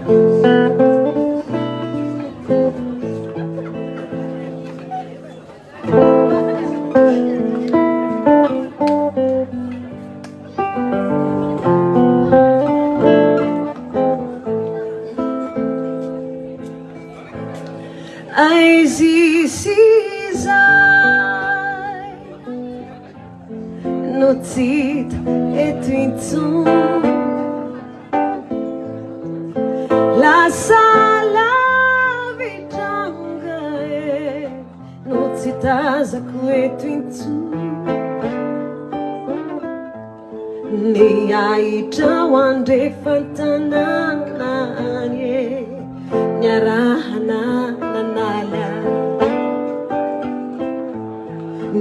AIZA IZAY Nous eto intsony lasa lavitranga no tsy tazako eto intsony ny ahitra ho andrefantanàny niarahana nanala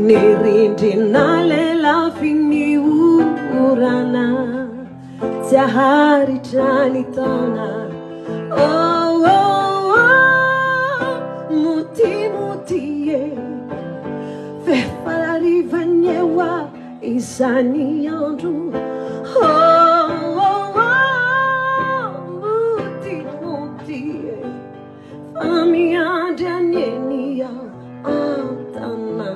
ny rindrina lelafiny orana tsy aharitra ny taona muti fefararivany ewa izany andro muti famiandry aneny aho an-tanàna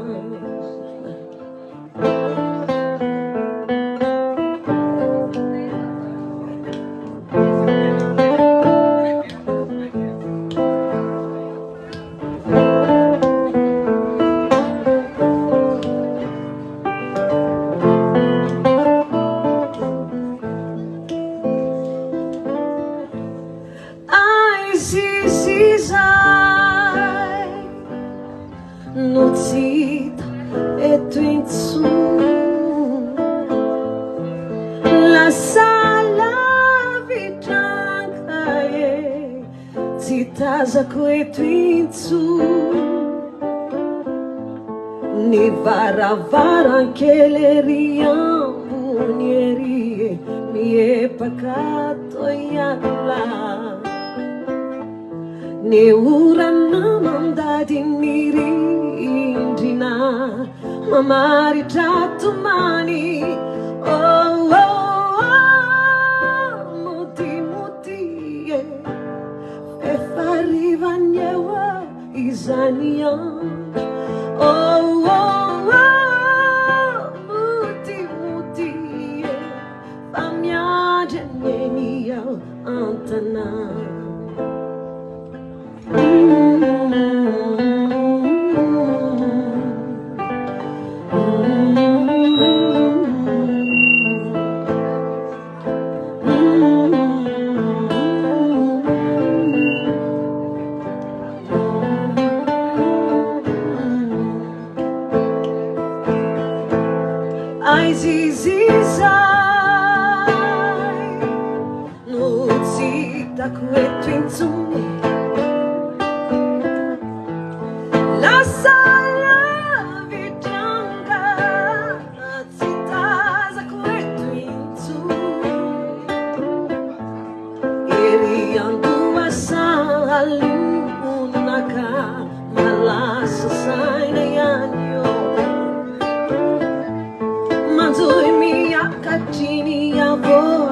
Nous eto intsony lasa lavitranga tsy tazako eto intsony ny varavarankely ery ambony ery miepaka toyala ny orana mandady mirindrina mamaritra tomany muti efarivany ewa izany andro muti famiandry aneny aho an-tanàna AIZA IZAY Nous itako eto intsony lasa lavitranga tsy tazako eto intsony ery andoasa alonaka malasa saina ihany manjoy miakatriny avô